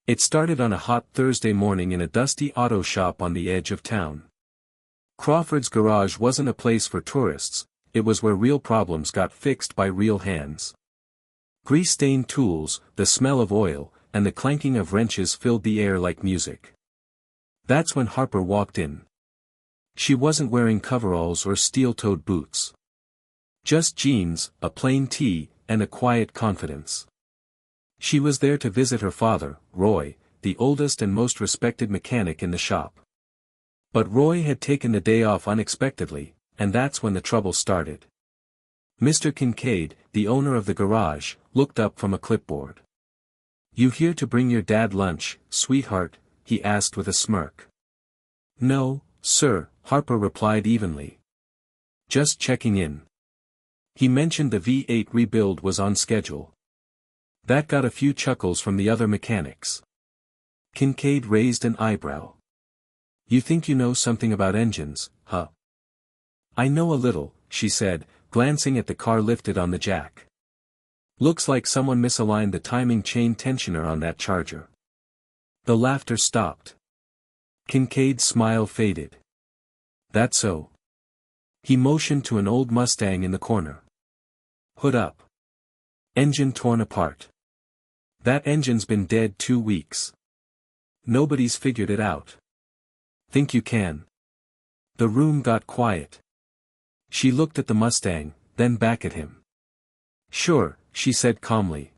It started on a hot Thursday morning in a dusty auto shop on the edge of town. Crawford's garage wasn't a place for tourists, it was where real problems got fixed by real hands. Grease-stained tools, the smell of oil, and the clanking of wrenches filled the air like music. That's when Harper walked in. She wasn't wearing coveralls or steel-toed boots. Just jeans, a plain tee, and a quiet confidence. She was there to visit her father, Roy, the oldest and most respected mechanic in the shop. But Roy had taken the day off unexpectedly, and that's when the trouble started. Mr. Kincaid, the owner of the garage, looked up from a clipboard. "You here to bring your dad lunch, sweetheart?" he asked with a smirk. "No, sir," Harper replied evenly. "Just checking in." He mentioned the V8 rebuild was on schedule. That got a few chuckles from the other mechanics. Kincaid raised an eyebrow. "You think you know something about engines, huh?" "I know a little," she said, glancing at the car lifted on the jack. "Looks like someone misaligned the timing chain tensioner on that charger." The laughter stopped. Kincaid's smile faded. "That so?" He motioned to an old Mustang in the corner. "Hood up. Engine torn apart. That engine's been dead 2 weeks. Nobody's figured it out. Think you can?" The room got quiet. She looked at the Mustang, then back at him. "Sure," she said calmly.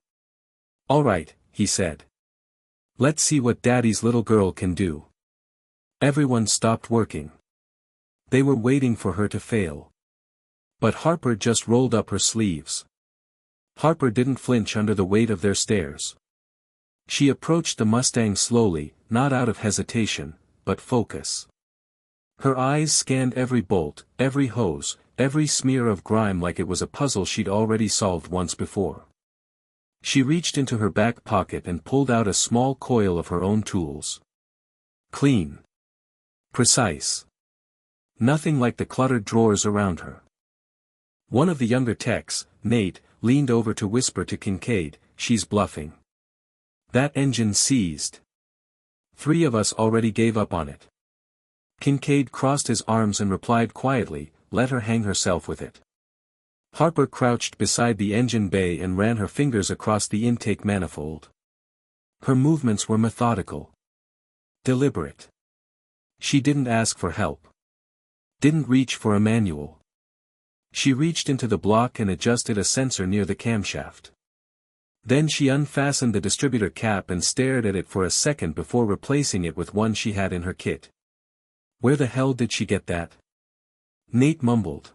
"All right," he said. "Let's see what Daddy's little girl can do." Everyone stopped working. They were waiting for her to fail. But Harper just rolled up her sleeves. Harper didn't flinch under the weight of their stares. She approached the Mustang slowly, not out of hesitation, but focus. Her eyes scanned every bolt, every hose, every smear of grime like it was a puzzle she'd already solved once before. She reached into her back pocket and pulled out a small coil of her own tools. Clean. Precise. Nothing like the cluttered drawers around her. One of the younger techs, Nate, leaned over to whisper to Kincaid, "She's bluffing. That engine seized. 3 of us already gave up on it." Kincaid crossed his arms and replied quietly, "Let her hang herself with it." Harper crouched beside the engine bay and ran her fingers across the intake manifold. Her movements were methodical. Deliberate. She didn't ask for help. Didn't reach for a manual. She reached into the block and adjusted a sensor near the camshaft. Then she unfastened the distributor cap and stared at it for a second before replacing it with one she had in her kit. "Where the hell did she get that?" Nate mumbled.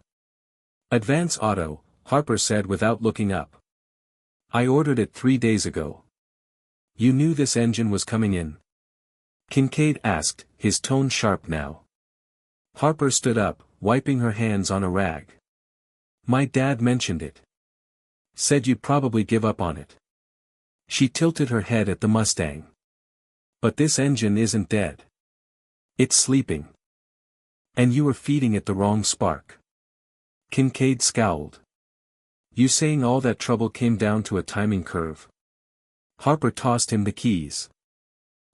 "Advance Auto," Harper said without looking up. "I ordered it 3 days ago." "You knew this engine was coming in?" Kincaid asked, his tone sharp now. Harper stood up, wiping her hands on a rag. "My dad mentioned it. Said you'd probably give up on it." She tilted her head at the Mustang. "But this engine isn't dead. It's sleeping. And you were feeding it the wrong spark." Kincaid scowled. "You saying all that trouble came down to a timing curve?" Harper tossed him the keys.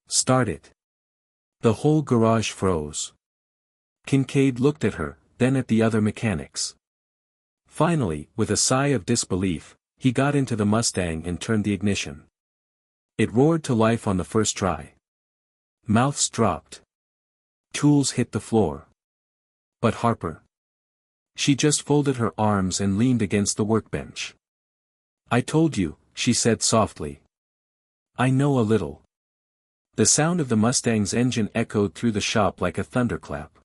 "Start it." The whole garage froze. Kincaid looked at her, then at the other mechanics. Finally, with a sigh of disbelief, he got into the Mustang and turned the ignition. It roared to life on the first try. Mouths dropped. Tools hit the floor. But Harper. She just folded her arms and leaned against the workbench. "I told you," she said softly. "I know a little." The sound of the Mustang's engine echoed through the shop like a thunderclap.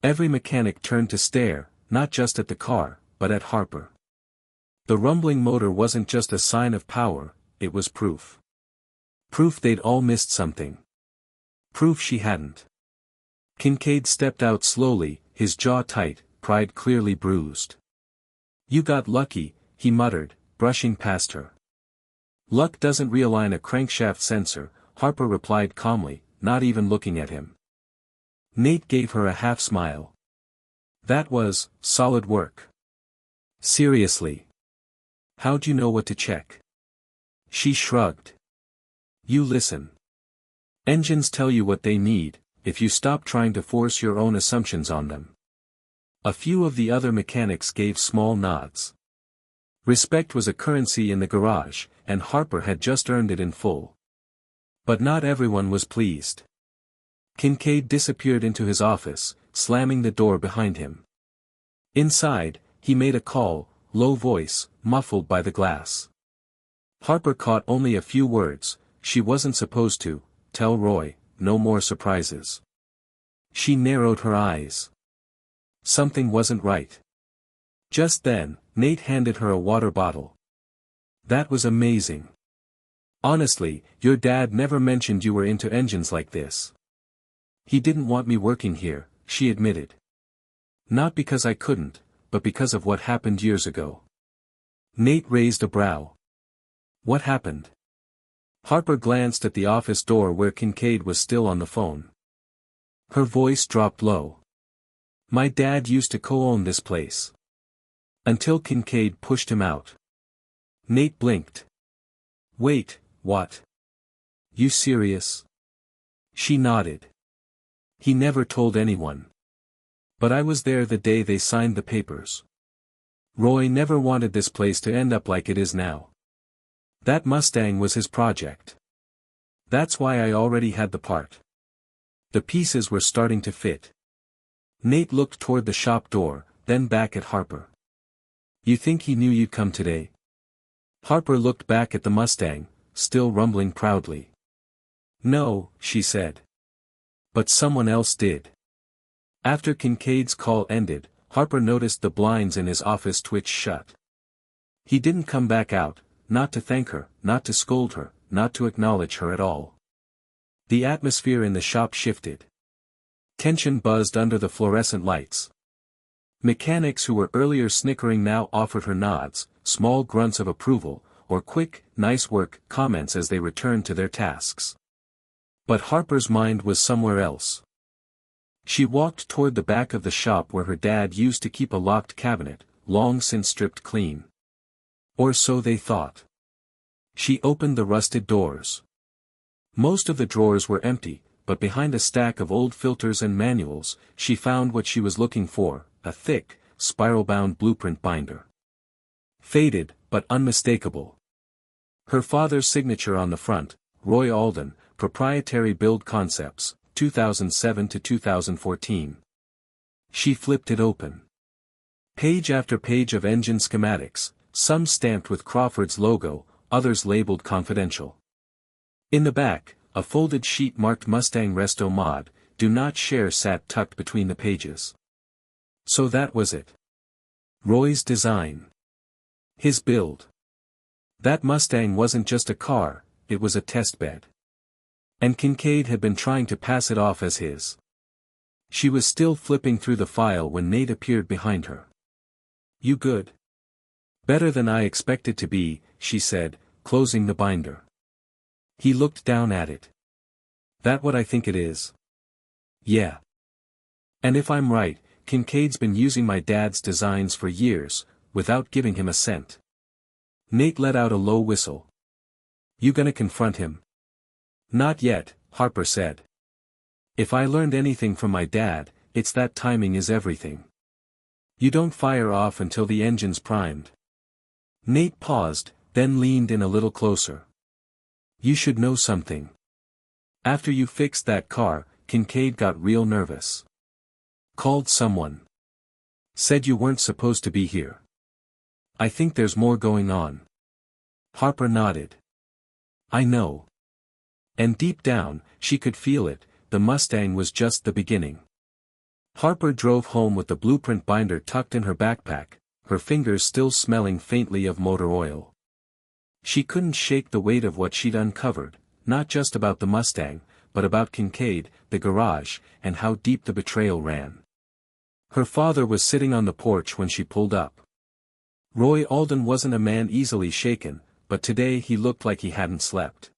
Every mechanic turned to stare, not just at the car, but at Harper. The rumbling motor wasn't just a sign of power, it was proof. Proof they'd all missed something. Proof she hadn't. Kincaid stepped out slowly, his jaw tight, pride clearly bruised. "You got lucky," he muttered, brushing past her. "Luck doesn't realign a crankshaft sensor," Harper replied calmly, not even looking at him. Nate gave her a half-smile. "That was solid work." "Seriously. How'd you know what to check?" She shrugged. "You listen." Engines tell you what they need, if you stop trying to force your own assumptions on them. A few of the other mechanics gave small nods. Respect was a currency in the garage, and Harper had just earned it in full. But not everyone was pleased. Kincaid disappeared into his office, slamming the door behind him. Inside, he made a call, low voice, muffled by the glass. Harper caught only a few words. She wasn't supposed to, tell Roy, no more surprises. She narrowed her eyes. Something wasn't right. Just then, Nate handed her a water bottle. That was amazing. Honestly, your dad never mentioned you were into engines like this. He didn't want me working here, she admitted. Not because I couldn't, but because of what happened years ago. Nate raised a brow. What happened? Harper glanced at the office door where Kincaid was still on the phone. Her voice dropped low. My dad used to co-own this place. Until Kincaid pushed him out. Nate blinked. Wait, what? You serious? She nodded. He never told anyone. But I was there the day they signed the papers. Roy never wanted this place to end up like it is now. That Mustang was his project. That's why I already had the part. The pieces were starting to fit. Nate looked toward the shop door, then back at Harper. You think he knew you'd come today? Harper looked back at the Mustang, still rumbling proudly. No, she said. But someone else did. After Kincaid's call ended, Harper noticed the blinds in his office twitch shut. He didn't come back out, not to thank her, not to scold her, not to acknowledge her at all. The atmosphere in the shop shifted. Tension buzzed under the fluorescent lights. Mechanics who were earlier snickering now offered her nods, small grunts of approval, or quick, nice work comments as they returned to their tasks. But Harper's mind was somewhere else. She walked toward the back of the shop where her dad used to keep a locked cabinet, long since stripped clean. Or so they thought. She opened the rusted doors. Most of the drawers were empty, but behind a stack of old filters and manuals, she found what she was looking for, a thick, spiral-bound blueprint binder. Faded, but unmistakable. Her father's signature on the front, Roy Alden, Proprietary Build Concepts, 2007 to 2014. She flipped it open. Page after page of engine schematics, some stamped with Crawford's logo, others labeled confidential. In the back, a folded sheet marked Mustang Resto Mod, Do Not Share sat tucked between the pages. So that was it. Roy's design. His build. That Mustang wasn't just a car, it was a testbed. And Kincaid had been trying to pass it off as his. She was still flipping through the file when Nate appeared behind her. You good? Better than I expected to be, she said, closing the binder. He looked down at it. That what I think it is? Yeah. And if I'm right, Kincaid's been using my dad's designs for years, without giving him a cent. Nate let out a low whistle. You gonna confront him? Not yet, Harper said. If I learned anything from my dad, it's that timing is everything. You don't fire off until the engine's primed. Nate paused, then leaned in a little closer. You should know something. After you fixed that car, Kincaid got real nervous. Called someone. Said you weren't supposed to be here. I think there's more going on. Harper nodded. I know. And deep down, she could feel it, the Mustang was just the beginning. Harper drove home with the blueprint binder tucked in her backpack, her fingers still smelling faintly of motor oil. She couldn't shake the weight of what she'd uncovered, not just about the Mustang, but about Kincaid, the garage, and how deep the betrayal ran. Her father was sitting on the porch when she pulled up. Roy Alden wasn't a man easily shaken, but today he looked like he hadn't slept.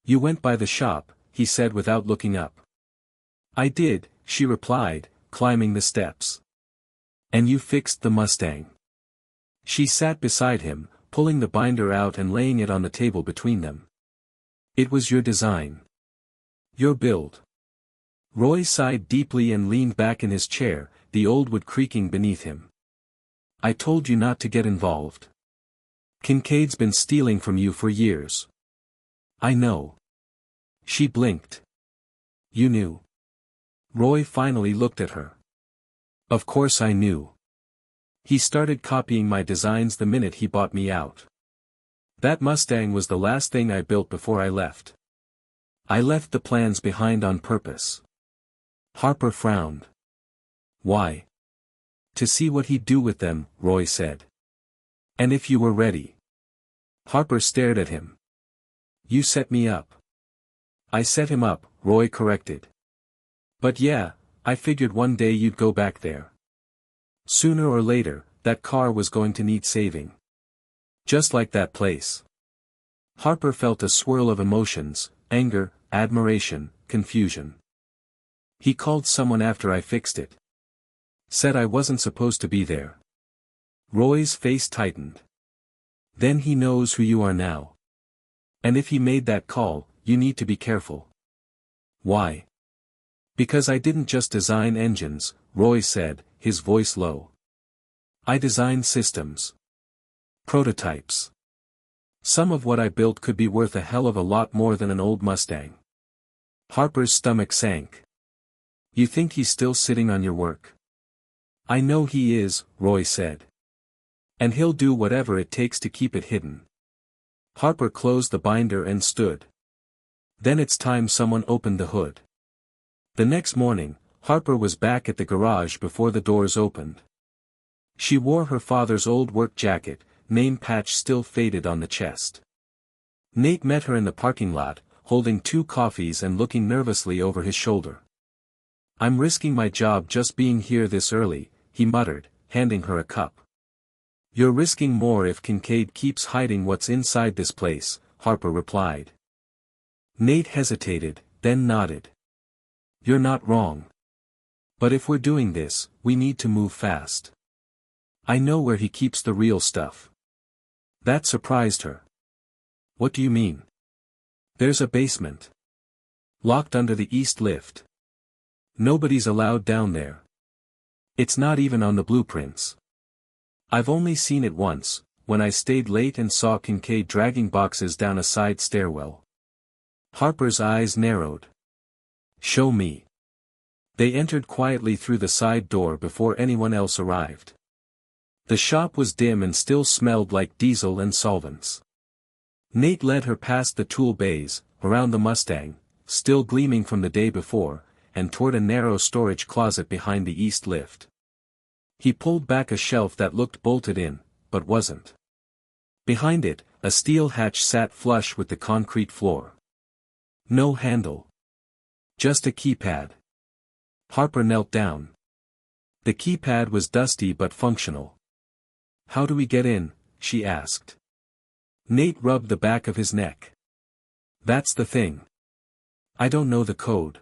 You went by the shop, he said without looking up. I did, she replied, climbing the steps. And you fixed the Mustang. She sat beside him, pulling the binder out and laying it on the table between them. It was your design. Your build. Roy sighed deeply and leaned back in his chair, the old wood creaking beneath him. I told you not to get involved. Kincaid's been stealing from you for years. I know. She blinked. You knew. Roy finally looked at her. Of course I knew. He started copying my designs the minute he bought me out. That Mustang was the last thing I built before I left. I left the plans behind on purpose. Harper frowned. Why? To see what he'd do with them, Roy said. And if you were ready. Harper stared at him. You set me up. I set him up, Roy corrected. But yeah, I figured one day you'd go back there. Sooner or later, that car was going to need saving. Just like that place. Harper felt a swirl of emotions, anger, admiration, confusion. He called someone after I fixed it. Said I wasn't supposed to be there. Roy's face tightened. Then he knows who you are now. And if he made that call, you need to be careful. Why? Because I didn't just design engines, Roy said, his voice low. I designed systems. Prototypes. Some of what I built could be worth a hell of a lot more than an old Mustang. Harper's stomach sank. You think he's still sitting on your work? I know he is, Roy said. And he'll do whatever it takes to keep it hidden. Harper closed the binder and stood. Then it's time someone opened the hood. The next morning, Harper was back at the garage before the doors opened. She wore her father's old work jacket, name patch still faded on the chest. Nate met her in the parking lot, holding 2 coffees and looking nervously over his shoulder. I'm risking my job just being here this early, he muttered, handing her a cup. You're risking more if Kincaid keeps hiding what's inside this place, Harper replied. Nate hesitated, then nodded. You're not wrong. But if we're doing this, we need to move fast. I know where he keeps the real stuff. That surprised her. What do you mean? There's a basement. Locked under the east lift. Nobody's allowed down there. It's not even on the blueprints. I've only seen it once, when I stayed late and saw Kincaid dragging boxes down a side stairwell. Harper's eyes narrowed. Show me. They entered quietly through the side door before anyone else arrived. The shop was dim and still smelled like diesel and solvents. Nate led her past the tool bays, around the Mustang, still gleaming from the day before, and toward a narrow storage closet behind the east lift. He pulled back a shelf that looked bolted in, but wasn't. Behind it, a steel hatch sat flush with the concrete floor. No handle. Just a keypad. Harper knelt down. The keypad was dusty but functional. How do we get in? She asked. Nate rubbed the back of his neck. That's the thing. I don't know the code.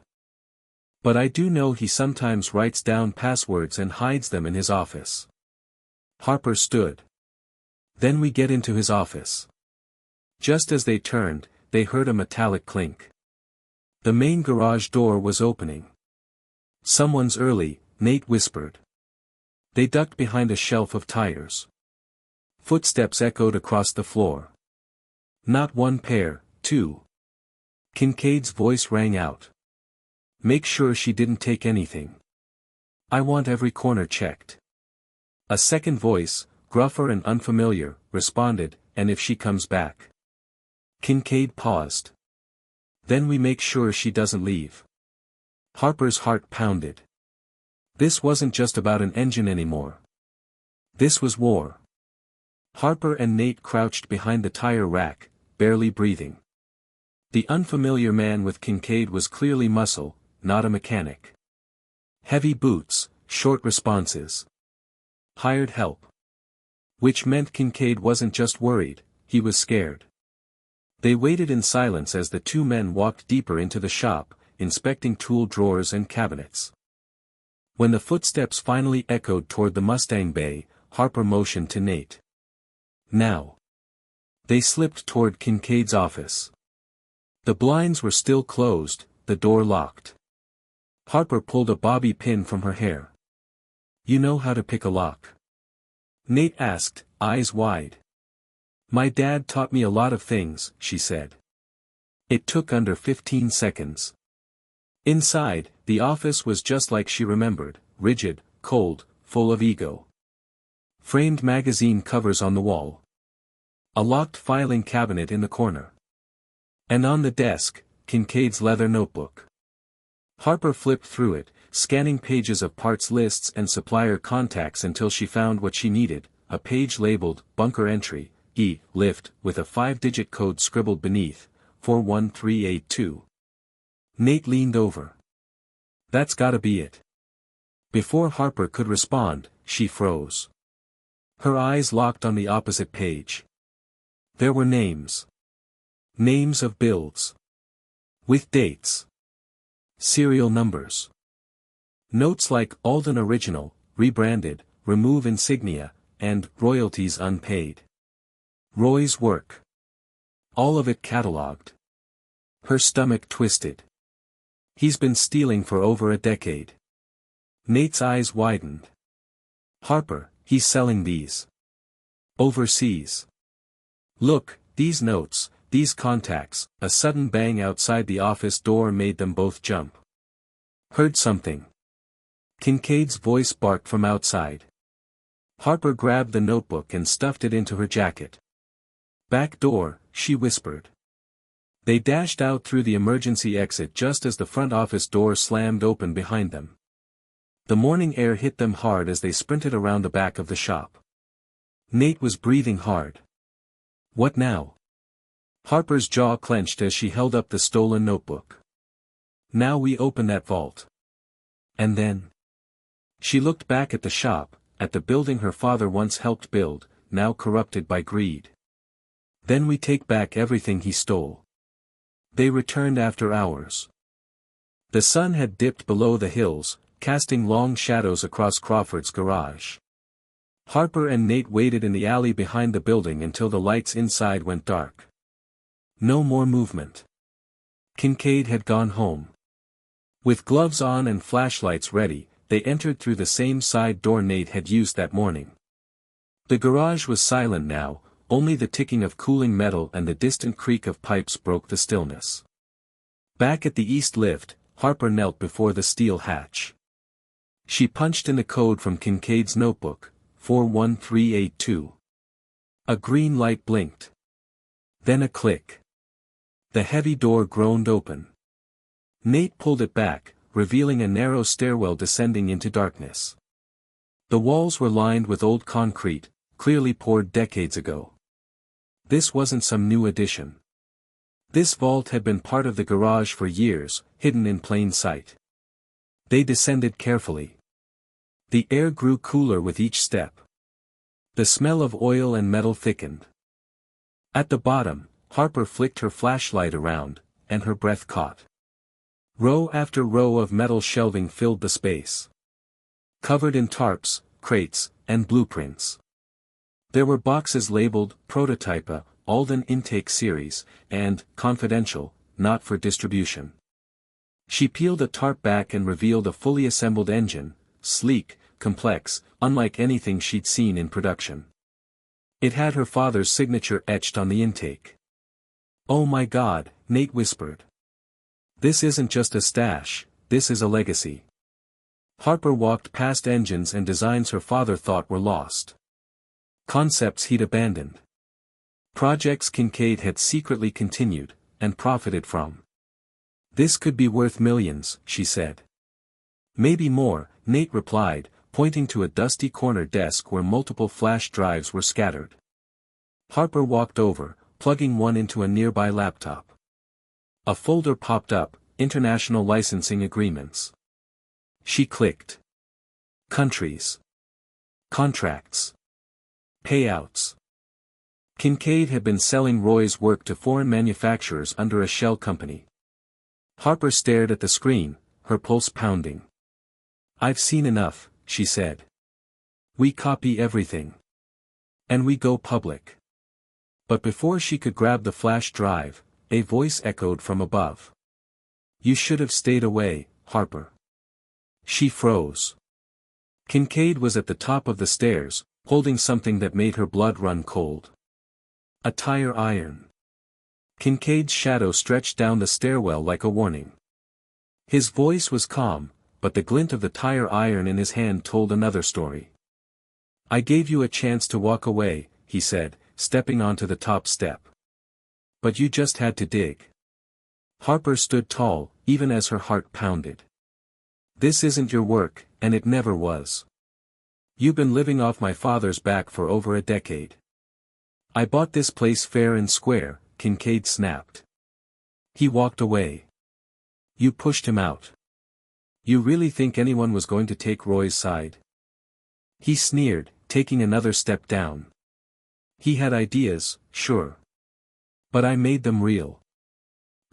But I do know he sometimes writes down passwords and hides them in his office. Harper stood. Then we get into his office. Just as they turned, they heard a metallic clink. The main garage door was opening. Someone's early, Nate whispered. They ducked behind a shelf of tires. Footsteps echoed across the floor. Not one pair, 2. Kincaid's voice rang out. Make sure she didn't take anything. I want every corner checked. A second voice, gruffer and unfamiliar, responded, and if she comes back. Kincaid paused. Then we make sure she doesn't leave. Harper's heart pounded. This wasn't just about an engine anymore. This was war. Harper and Nate crouched behind the tire rack, barely breathing. The unfamiliar man with Kincaid was clearly muscle, not a mechanic. Heavy boots, short responses. Hired help. Which meant Kincaid wasn't just worried, he was scared. They waited in silence as the 2 men walked deeper into the shop, inspecting tool drawers and cabinets. When the footsteps finally echoed toward the Mustang bay, Harper motioned to Nate. Now. They slipped toward Kincaid's office. The blinds were still closed, the door locked. Harper pulled a bobby pin from her hair. "You know how to pick a lock?" Nate asked, eyes wide. "My dad taught me a lot of things," she said. It took under 15 seconds. Inside, the office was just like she remembered, rigid, cold, full of ego. Framed magazine covers on the wall. A locked filing cabinet in the corner. And on the desk, Kincaid's leather notebook. Harper flipped through it, scanning pages of parts lists and supplier contacts until she found what she needed, a page labeled, Bunker Entry, E, Lift, with a 5-digit code scribbled beneath, 41382. Nate leaned over. "That's gotta be it." Before Harper could respond, she froze. Her eyes locked on the opposite page. There were names. Names of builds. With dates. Serial numbers. Notes like Alden Original, rebranded, remove insignia, and royalties unpaid. Roy's work. All of it catalogued. Her stomach twisted. He's been stealing for over a decade. Nate's eyes widened. "Harper, he's selling these. Overseas. Look, these notes, these contacts." A sudden bang outside the office door made them both jump. "Heard something?" Kincaid's voice barked from outside. Harper grabbed the notebook and stuffed it into her jacket. "Back door," she whispered. They dashed out through the emergency exit just as the front office door slammed open behind them. The morning air hit them hard as they sprinted around the back of the shop. Nate was breathing hard. "What now?" Harper's jaw clenched as she held up the stolen notebook. "Now we open that vault. And then?" She looked back at the shop, at the building her father once helped build, now corrupted by greed. "Then we take back everything he stole." They returned after hours. The sun had dipped below the hills, casting long shadows across Crawford's garage. Harper and Nate waited in the alley behind the building until the lights inside went dark. No more movement. Kincaid had gone home. With gloves on and flashlights ready, they entered through the same side door Nate had used that morning. The garage was silent now, only the ticking of cooling metal and the distant creak of pipes broke the stillness. Back at the east lift, Harper knelt before the steel hatch. She punched in the code from Kincaid's notebook, 41382. A green light blinked. Then a click. The heavy door groaned open. Nate pulled it back, revealing a narrow stairwell descending into darkness. The walls were lined with old concrete, clearly poured decades ago. This wasn't some new addition. This vault had been part of the garage for years, hidden in plain sight. They descended carefully. The air grew cooler with each step. The smell of oil and metal thickened. At the bottom, Harper flicked her flashlight around, and her breath caught. Row after row of metal shelving filled the space. Covered in tarps, crates, and blueprints. There were boxes labeled, Prototype, Alden Intake Series, and, Confidential, Not for Distribution. She peeled a tarp back and revealed a fully assembled engine, sleek, complex, unlike anything she'd seen in production. It had her father's signature etched on the intake. "Oh my God," Nate whispered. "This isn't just a stash, this is a legacy." Harper walked past engines and designs her father thought were lost. Concepts he'd abandoned. Projects Kincaid had secretly continued, and profited from. "This could be worth millions," she said. "Maybe more," Nate replied, pointing to a dusty corner desk where multiple flash drives were scattered. Harper walked over, plugging one into a nearby laptop. A folder popped up, International Licensing Agreements. She clicked. Countries. Contracts. Payouts. Kincaid had been selling Roy's work to foreign manufacturers under a shell company. Harper stared at the screen, her pulse pounding. "I've seen enough," she said. "We copy everything. And we go public." But before she could grab the flash drive, a voice echoed from above. You should have stayed away, Harper. She froze. Kincaid was at the top of the stairs, holding something that made her blood run cold. A tire iron. Kincaid's shadow stretched down the stairwell like a warning. His voice was calm, but the glint of the tire iron in his hand told another story. I gave you a chance to walk away, he said, stepping onto the top step. But you just had to dig. Harper stood tall, even as her heart pounded. This isn't your work, and it never was. You've been living off my father's back for over a decade. I bought this place fair and square, Kincaid snapped. He walked away. You pushed him out. You really think anyone was going to take Roy's side? He sneered, taking another step down. He had ideas, sure. But I made them real.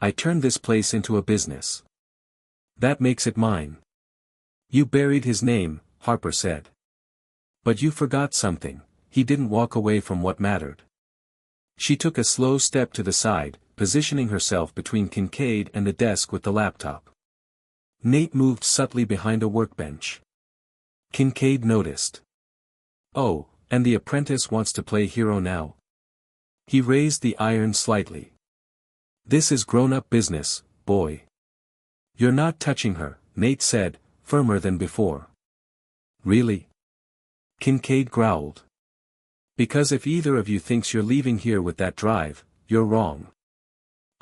I turned this place into a business. That makes it mine. You buried his name, Harper said. But you forgot something, he didn't walk away from what mattered. She took a slow step to the side, positioning herself between Kincaid and the desk with the laptop. Nate moved subtly behind a workbench. Kincaid noticed. Oh, and the apprentice wants to play hero now? He raised the iron slightly. This is grown-up business, boy. You're not touching her, Nate said, firmer than before. Really? Kincaid growled. Because if either of you thinks you're leaving here with that drive, you're wrong.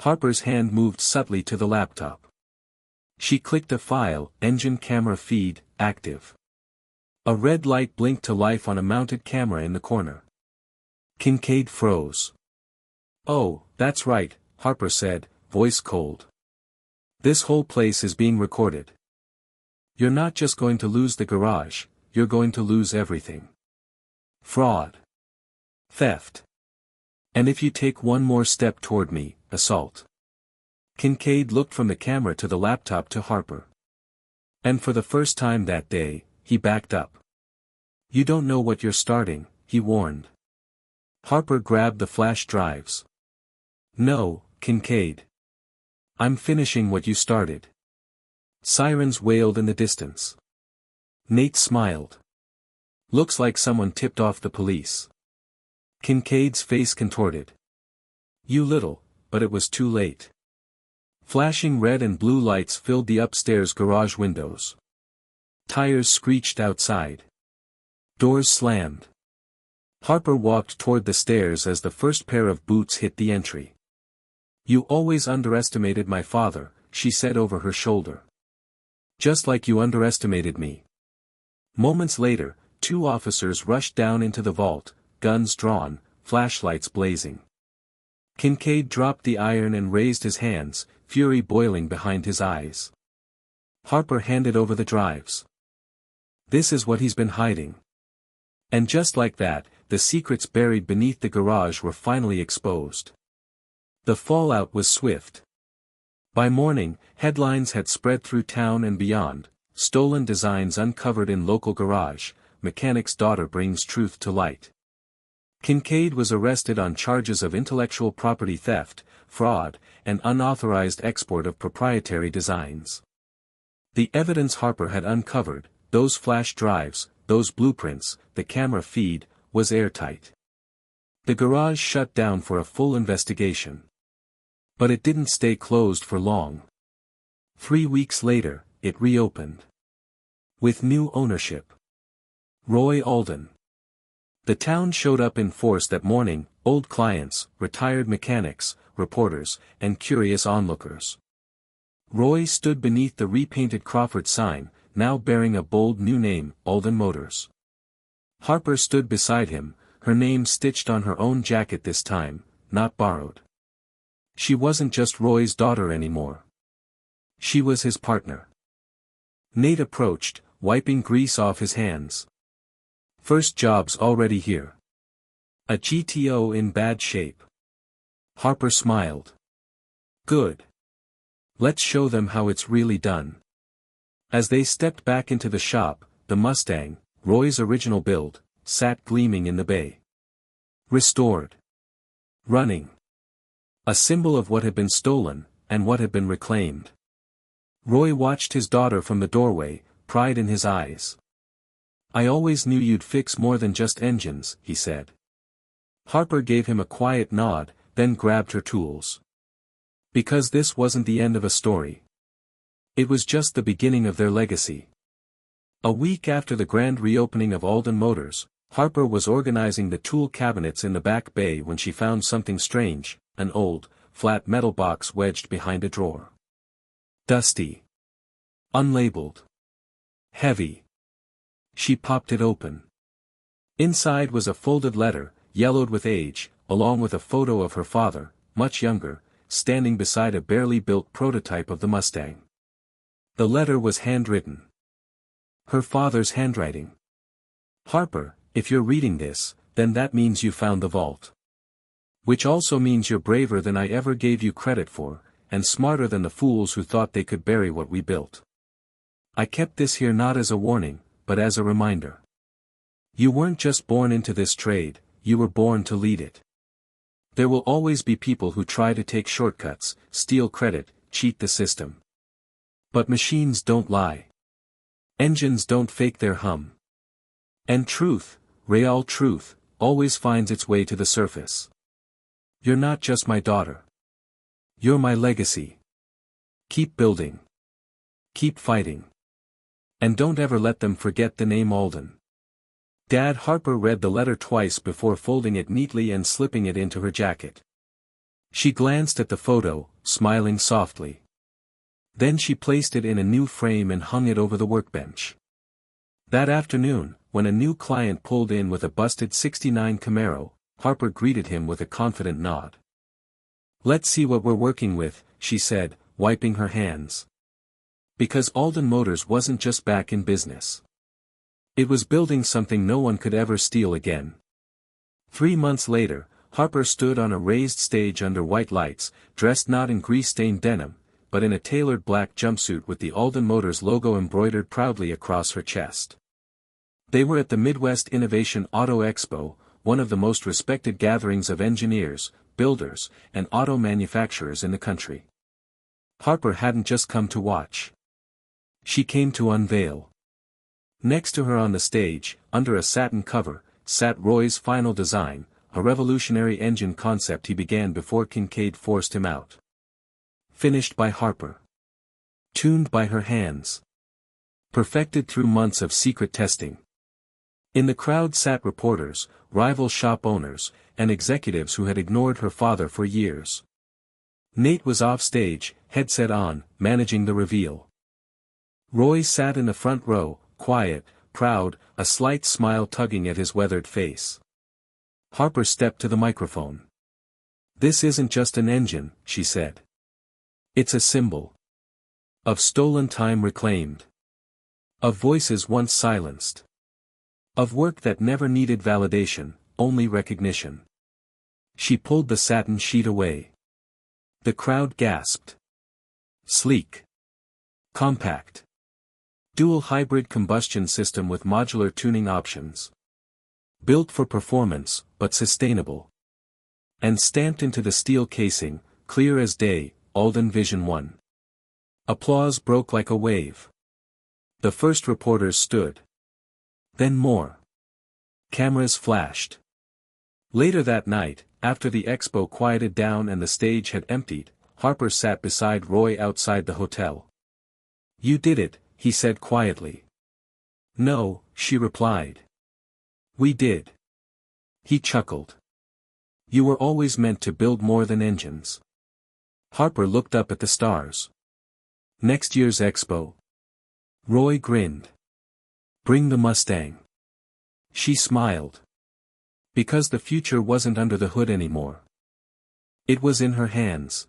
Harper's hand moved subtly to the laptop. She clicked a file, engine camera feed, active. A red light blinked to life on a mounted camera in the corner. Kincaid froze. Oh, that's right, Harper said, voice cold. This whole place is being recorded. You're not just going to lose the garage, you're going to lose everything. Fraud. Theft. And if you take one more step toward me, assault. Kincaid looked from the camera to the laptop to Harper. And for the first time that day, he backed up. You don't know what you're starting, he warned. Harper grabbed the flash drives. No, Kincaid. I'm finishing what you started. Sirens wailed in the distance. Nate smiled. Looks like someone tipped off the police. Kincaid's face contorted. You little, but it was too late. Flashing red and blue lights filled the upstairs garage windows. Tires screeched outside. Doors slammed. Harper walked toward the stairs as the first pair of boots hit the entry. You always underestimated my father, she said over her shoulder. Just like you underestimated me. Moments later, two officers rushed down into the vault, guns drawn, flashlights blazing. Kincaid dropped the iron and raised his hands, fury boiling behind his eyes. Harper handed over the drives. This is what he's been hiding. And just like that, the secrets buried beneath the garage were finally exposed. The fallout was swift. By morning, headlines had spread through town and beyond, stolen designs uncovered in local garage, mechanic's daughter brings truth to light. Kincaid was arrested on charges of intellectual property theft, fraud, and unauthorized export of proprietary designs. The evidence Harper had uncovered, those flash drives, those blueprints, the camera feed, was airtight. The garage shut down for a full investigation. But it didn't stay closed for long. 3 weeks later, it reopened. With new ownership. Roy Alden. The town showed up in force that morning, old clients, retired mechanics, reporters, and curious onlookers. Roy stood beneath the repainted Crawford sign, now bearing a bold new name, Alden Motors. Harper stood beside him, her name stitched on her own jacket this time, not borrowed. She wasn't just Roy's daughter anymore. She was his partner. Nate approached, wiping grease off his hands. First job's already here. A GTO in bad shape. Harper smiled. Good. Let's show them how it's really done. As they stepped back into the shop, the Mustang, Roy's original build, sat gleaming in the bay. Restored. Running. A symbol of what had been stolen, and what had been reclaimed. Roy watched his daughter from the doorway, pride in his eyes. "I always knew you'd fix more than just engines," he said. Harper gave him a quiet nod, then grabbed her tools. Because this wasn't the end of a story. It was just the beginning of their legacy. A week after the grand reopening of Alden Motors, Harper was organizing the tool cabinets in the back bay when she found something strange, an old, flat metal box wedged behind a drawer. Dusty. Unlabeled. Heavy. She popped it open. Inside was a folded letter, yellowed with age, along with a photo of her father, much younger, standing beside a barely built prototype of the Mustang. The letter was handwritten. Her father's handwriting. "Harper, if you're reading this, then that means you found the vault. Which also means you're braver than I ever gave you credit for, and smarter than the fools who thought they could bury what we built. I kept this here not as a warning, but as a reminder. You weren't just born into this trade, you were born to lead it. There will always be people who try to take shortcuts, steal credit, cheat the system. But machines don't lie. Engines don't fake their hum. And truth, real truth, always finds its way to the surface. You're not just my daughter. You're my legacy. Keep building. Keep fighting. And don't ever let them forget the name Alden." Dad. Harper read the letter twice before folding it neatly and slipping it into her jacket. She glanced at the photo, smiling softly. Then she placed it in a new frame and hung it over the workbench. That afternoon, when a new client pulled in with a busted '69 Camaro, Harper greeted him with a confident nod. "Let's see what we're working with," she said, wiping her hands. Because Alden Motors wasn't just back in business. It was building something no one could ever steal again. 3 months later, Harper stood on a raised stage under white lights, dressed not in grease-stained denim, but in a tailored black jumpsuit with the Alden Motors logo embroidered proudly across her chest. They were at the Midwest Innovation Auto Expo, one of the most respected gatherings of engineers, builders, and auto manufacturers in the country. Harper hadn't just come to watch. She came to unveil. Next to her on the stage, under a satin cover, sat Roy's final design, a revolutionary engine concept he began before Kincaid forced him out. Finished by Harper. Tuned by her hands. Perfected through months of secret testing. In the crowd sat reporters, rival shop owners, and executives who had ignored her father for years. Nate was off stage, headset on, managing the reveal. Roy sat in the front row, quiet, proud, a slight smile tugging at his weathered face. Harper stepped to the microphone. "This isn't just an engine," she said. "It's a symbol. Of stolen time reclaimed. Of voices once silenced. Of work that never needed validation, only recognition." She pulled the satin sheet away. The crowd gasped. Sleek. Compact. Dual hybrid combustion system with modular tuning options. Built for performance, but sustainable. And stamped into the steel casing, clear as day, Alden Vision 1. Applause broke like a wave. The first reporters stood. Then more. Cameras flashed. Later that night, after the expo quieted down and the stage had emptied, Harper sat beside Roy outside the hotel. "You did it," he said quietly. "No," she replied. "We did." He chuckled. "You were always meant to build more than engines." Harper looked up at the stars. "Next year's expo?" Roy grinned. "Bring the Mustang." She smiled. Because the future wasn't under the hood anymore. It was in her hands.